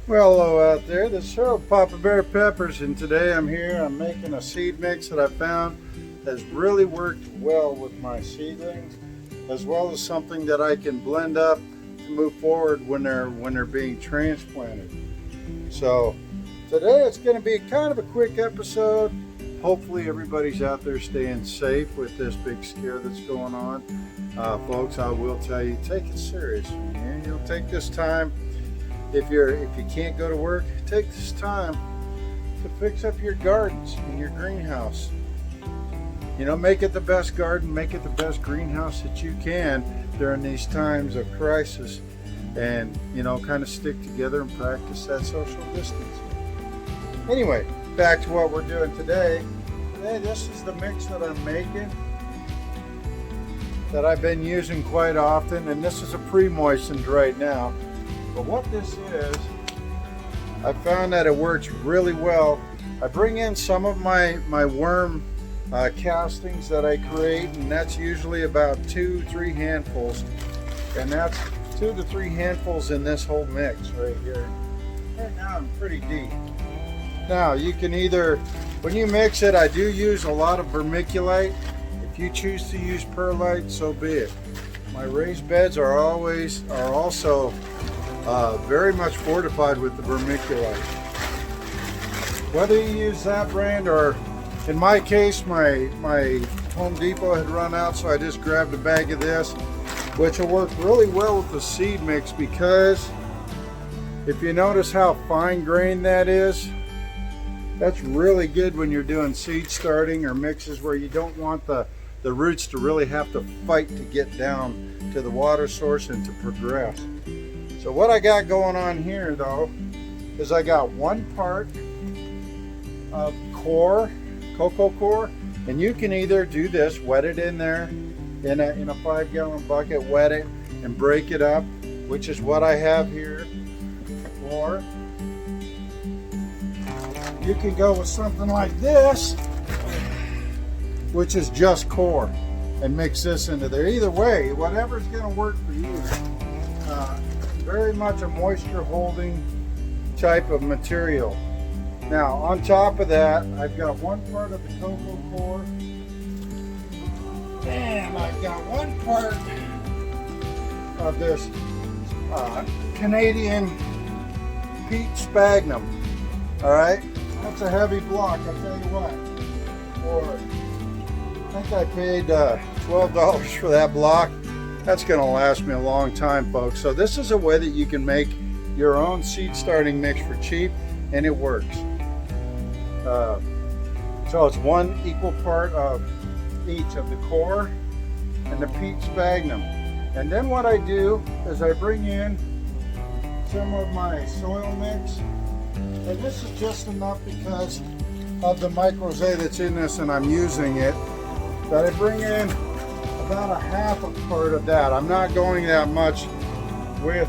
Well, hello out there. This is Harold Papa Bear Peppers, and today I'm here. I'm making a seed mix that I found has really worked well with my seedlings, as well as something that I can blend up to move forward when they're being transplanted. So today it's going to be kind of a quick episode. Hopefully everybody's out there staying safe with this big scare that's going on. Folks, I will tell you, take it serious. You'll take this time. If you can't go to work, take this time to fix up your gardens and your greenhouse. Make it the best garden, make it the best greenhouse that you can during these times of crisis, and kind of stick together and practice that social distancing. Anyway, back to what we're doing today. This is the mix that I'm making that I've been using quite often, and this is a pre-moistened right now. But what this is, I found that it works really well. I bring in some of my worm castings that I create, and that's usually about 2-3 handfuls, and that's 2 to 3 handfuls in this whole mix right here. Right now I'm pretty deep. Now you can either, when you mix it, I do use a lot of vermiculite. If you choose to use perlite, so be it. My raised beds are also very much fortified with the vermiculite. Whether you use that brand, or in my case, my Home Depot had run out, so I just grabbed a bag of this, which will work really well with the seed mix, because if you notice how fine grained that is, that's really good when you're doing seed starting or mixes where you don't want the roots to really have to fight to get down to the water source and to progress. So what I got going on here though is I got 1 part of Coco Coir, and you can either do this, wet it in there in a 5-gallon bucket, wet it and break it up, which is what I have here, or you can go with something like this, which is just coir, and mix this into there. Either way, whatever's going to work for you. Very much a moisture holding type of material. Now on top of that, I've got 1 part of the Coco Coir, and I've got 1 part of this Canadian Peat Sphagnum. Alright, that's a heavy block, I'll tell you what. I think I paid $12 for that block. That's going to last me a long time, folks. So this is a way that you can make your own seed starting mix for cheap, and it works. So it's 1 equal part of each of the coir and the peat sphagnum. And then what I do is I bring in some of my soil mix, and this is just enough because of the microrrhizae that's in this, and I'm using it, that I bring in about a 1/2 part of that. I'm not going that much with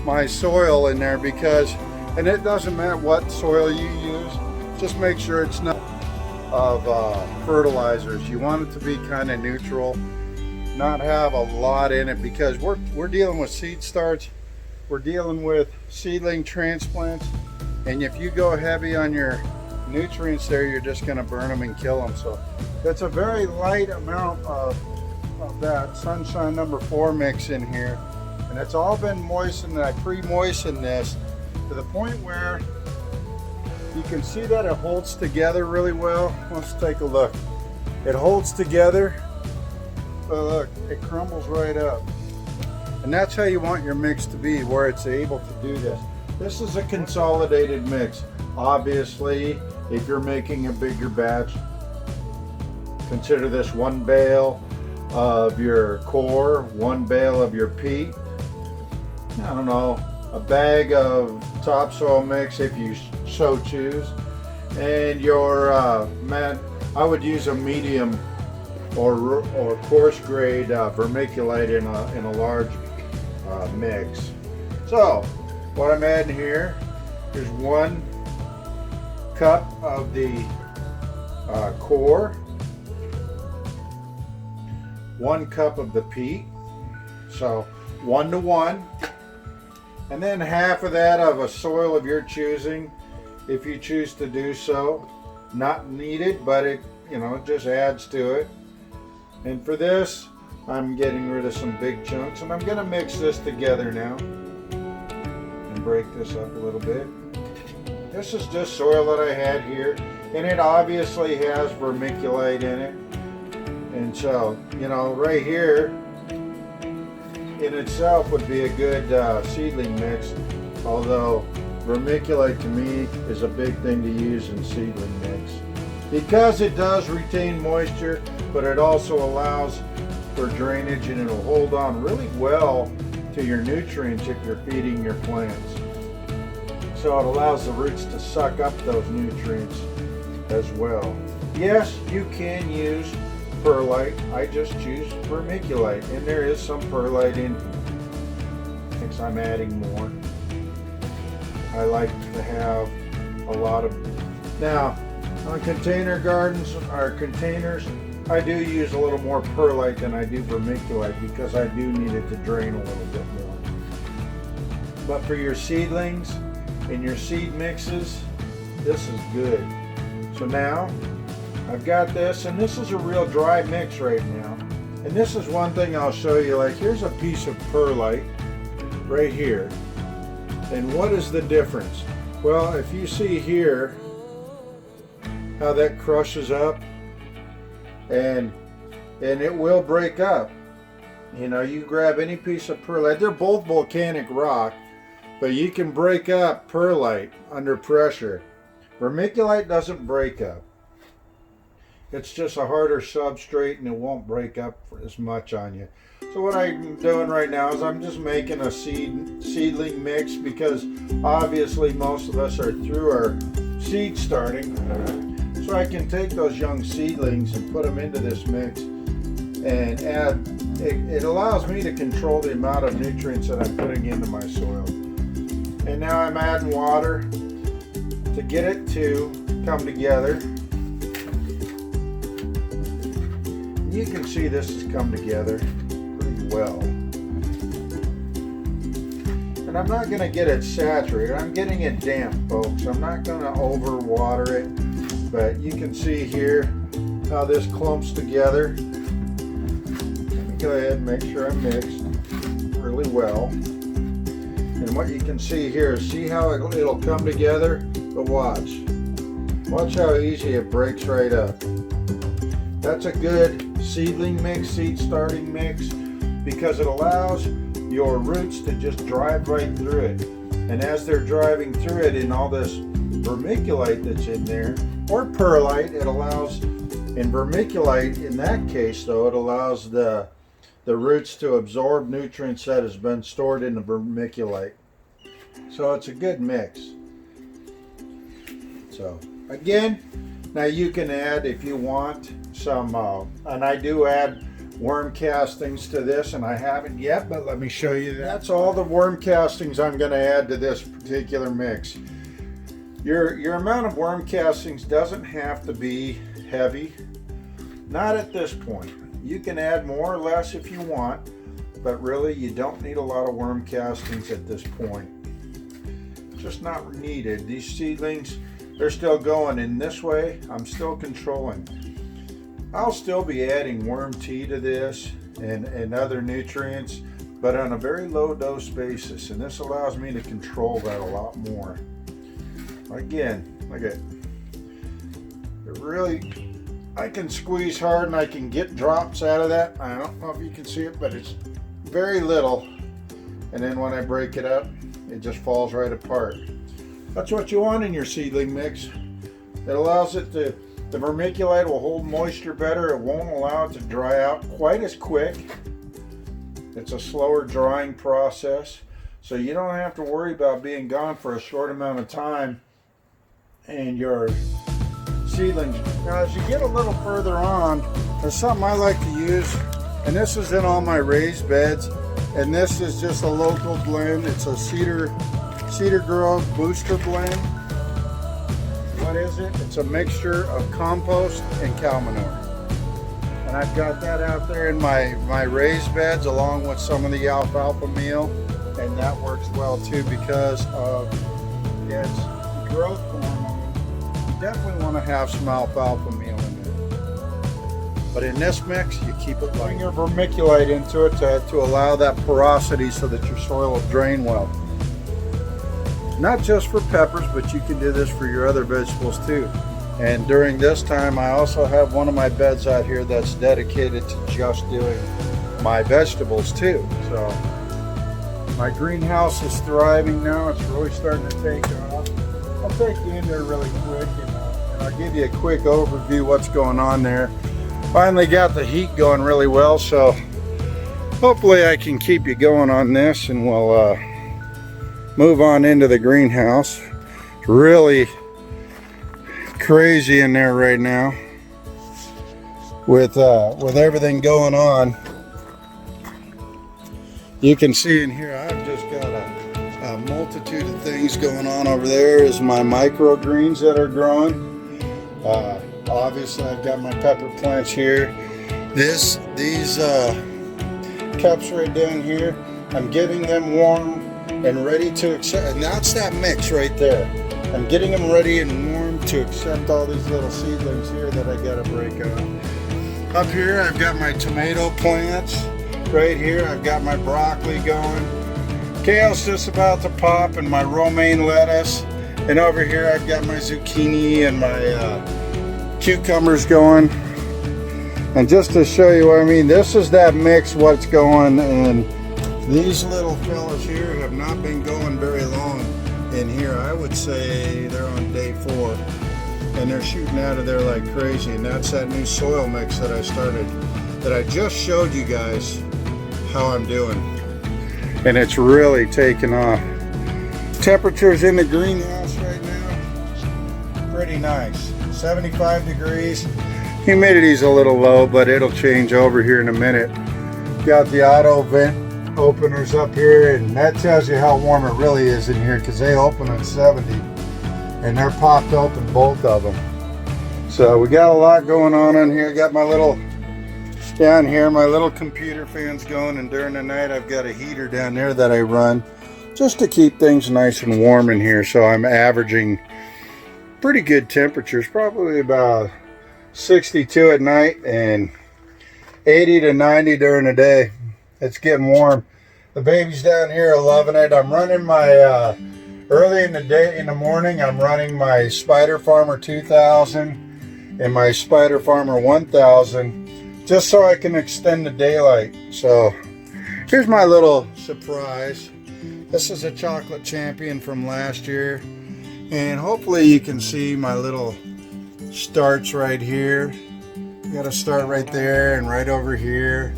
my soil in there, because, and it doesn't matter what soil you use, just make sure it's not of fertilizers. You want it to be kind of neutral, not have a lot in it, because we're dealing with seed starts, we're dealing with seedling transplants, and if you go heavy on your nutrients there, you're just going to burn them and kill them. So that's a very light amount of that Sunshine number 4 mix in here, and it's all been moistened. I pre-moistened this to the point where you can see that it holds together really well. Let's take a look. It holds together, but look, it crumbles right up, and that's how you want your mix to be, where it's able to do this. This is a consolidated mix. Obviously, if you're making a bigger batch, consider this 1 bale of your coir, 1 bale of your peat, I don't know, a bag of topsoil mix if you so choose, and your I would use a medium or coarse grade vermiculite in a large mix. So what I'm adding here is 1 cup of the coir, 1 cup of the peat, so 1 to 1, And then half of that of a soil of your choosing, if you choose to do so. Not needed, but it, you know, it just adds to it. And for this, I'm getting rid of some big chunks, and I'm going to mix this together now and break this up a little bit. This is just soil that I had here, and it obviously has vermiculite in it. And so, you know, right here in itself would be a good seedling mix, although vermiculite to me is a big thing to use in seedling mix because it does retain moisture, but it also allows for drainage, and it'll hold on really well to your nutrients if you're feeding your plants. So it allows the roots to suck up those nutrients as well. Yes, you can use perlite. I just choose vermiculite, and there is some perlite in here. Since I'm adding more, I like to have a lot of. Now, on container gardens or containers, I do use a little more perlite than I do vermiculite because I do need it to drain a little bit more. But for your seedlings and your seed mixes, this is good. So now I've got this, and this is a real dry mix right now. And this is one thing I'll show you. Like, here's a piece of perlite right here. And what is the difference? Well, if you see here how that crushes up, and it will break up. You know, you grab any piece of perlite, they're both volcanic rock, but you can break up perlite under pressure. Vermiculite doesn't break up. It's just a harder substrate, and it won't break up as much on you. So what I'm doing right now is I'm just making a seedling mix, because obviously most of us are through our seed starting. So I can take those young seedlings and put them into this mix and add. It allows me to control the amount of nutrients that I'm putting into my soil. And now I'm adding water to get it to come together. You can see this has come together pretty well. And I'm not going to get it saturated. I'm getting it damp, folks. I'm not going to over water it. But you can see here how this clumps together. Let me go ahead and make sure I'm mixed really well. And what you can see here is, see how it'll come together? But watch. Watch how easy it breaks right up. That's a good seedling mix, seed starting mix, because it allows your roots to just drive right through it. And as they're driving through it in all this vermiculite that's in there, or perlite, it allows, in vermiculite, in that case though, it allows the roots to absorb nutrients that has been stored in the vermiculite. So it's a good mix. So again, now you can add, if you want, some, and I do add worm castings to this, and I haven't yet, but let me show you that. That's all the worm castings I'm going to add to this particular mix. Your amount of worm castings doesn't have to be heavy. Not at this point. You can add more or less if you want, but really you don't need a lot of worm castings at this point. Just not needed. These seedlings, they're still going in this way. I'm still controlling. I'll still be adding worm tea to this and other nutrients, but on a very low dose basis, and this allows me to control that a lot more. Again, look at it. It really, I can squeeze hard and I can get drops out of that. I don't know if you can see it, but it's very little. And then when I break it up, it just falls right apart. That's what you want in your seedling mix. It allows it to, the vermiculite will hold moisture better. It won't allow it to dry out quite as quick. It's a slower drying process. So you don't have to worry about being gone for a short amount of time. And your seedlings. Now as you get a little further on, there's something I like to use, and this is in all my raised beds, and this is just a local blend. It's a Cedar Grove Booster Blend. What is it? It's a mixture of compost and cow manure. And I've got that out there in my raised beds along with some of the alfalfa meal. and that works well too because of its growth hormone. You definitely want to have some alfalfa meal in there. But in this mix, you keep it light. Bring your vermiculite into it to allow that porosity so that your soil will drain well. Not just for peppers, but you can do this for your other vegetables too. And during this time, I also have one of my beds out here that's dedicated to just doing my vegetables too. So my greenhouse is thriving now. It's really starting to take off. I'll take you in there really quick and I'll give you a quick overview of what's going on there. Finally got the heat going really well, so hopefully I can keep you going on this, and we'll move on into the greenhouse. It's really crazy in there right now with everything going on. You can see in here I've just got a multitude of things going on. Over there is my microgreens that are growing. Obviously I've got my pepper plants here. These cups right down here, I'm getting them warm and ready to accept, and that's that mix right there. I'm getting them ready and warm to accept all these little seedlings here that I gotta break up. Up here I've got my tomato plants. Right here I've got my broccoli going. Kale's just about to pop, and my romaine lettuce. And over here I've got my zucchini and my cucumbers going. And just to show you what I mean, this is that mix what's going, and these little fellas here have not been going very long in here. I would say they're on day 4, and they're shooting out of there like crazy. And that's that new soil mix that I started, that I just showed you guys how I'm doing, and it's really taken off. Temperatures in the greenhouse right now, pretty nice. 75 degrees. Humidity's a little low, but it'll change over here in a minute. Got the auto vent openers up here, and that tells you how warm it really is in here, because they open at 70 and they're popped open, both of them. So we got a lot going on in here. Got my little down here, my little computer fans going, and during the night I've got a heater down there that I run just to keep things nice and warm in here. So I'm averaging pretty good temperatures, probably about 62 at night and 80 to 90 during the day. It's getting warm. The babies down here are loving it. I'm running my early in the day, in the morning, I'm running my Spider Farmer 2000 and my Spider Farmer 1000, just so I can extend the daylight. So here's my little surprise. This is a chocolate champion from last year, and hopefully you can see my little starts right here. Got a start right there and right over here.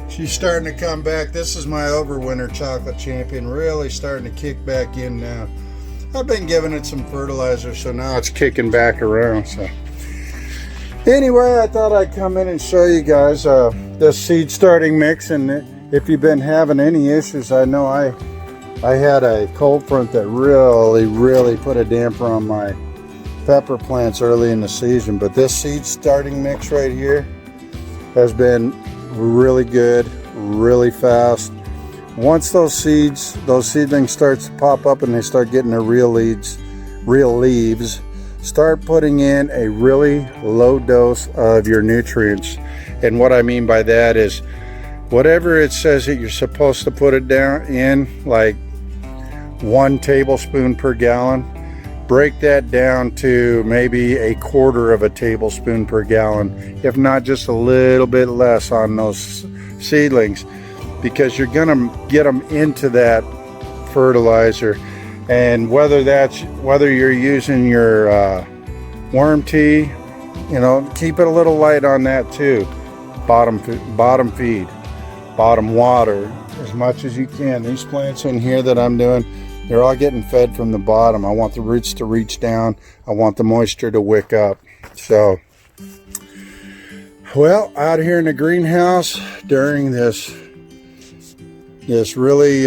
She's starting to come back. This is my overwinter chocolate champion, really starting to kick back in now. I've been giving it some fertilizer, so now it's kicking back around. So anyway, I thought I'd come in and show you guys this seed starting mix, and if you've been having any issues, I know I had a cold front that really put a damper on my pepper plants early in the season, but this seed starting mix right here has been really good, really fast. Once those seedlings start to pop up and they start getting their real leaves, start putting in a really low dose of your nutrients. And what I mean by that is whatever it says that you're supposed to put it down in, like 1 tablespoon per gallon, break that down to maybe 1/4 tablespoon per gallon, if not just a little bit less on those seedlings, because you're gonna get them into that fertilizer. And whether you're using your worm tea, you know, keep it a little light on that too. Bottom feed, bottom water as much as you can. These plants in here that I'm doing, they're all getting fed from the bottom. I want the roots to reach down. I want the moisture to wick up. So, well, out here in the greenhouse during this really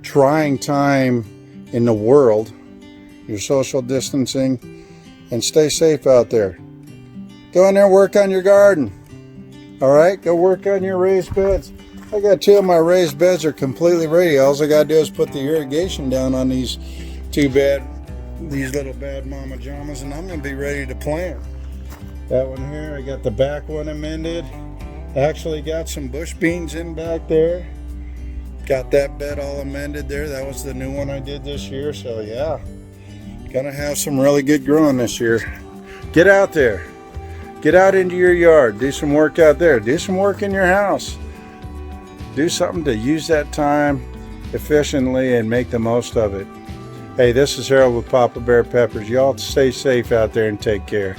trying time in the world, your social distancing, and stay safe out there. Go in there and work on your garden. All right, go work on your raised beds. I got 2 of my raised beds are completely ready. All I gotta do is put the irrigation down on these these little bad mama jamas, and I'm gonna be ready to plant. That one here, I got the back one amended. Actually got some bush beans in back there. Got that bed all amended there. That was the new one I did this year. So yeah, gonna have some really good growing this year. Get out there. Get out into your yard. Do some work out there. Do some work in your house. Do something to use that time efficiently and make the most of it. Hey, this is Harold with Papa Bear Peppers. Y'all stay safe out there and take care.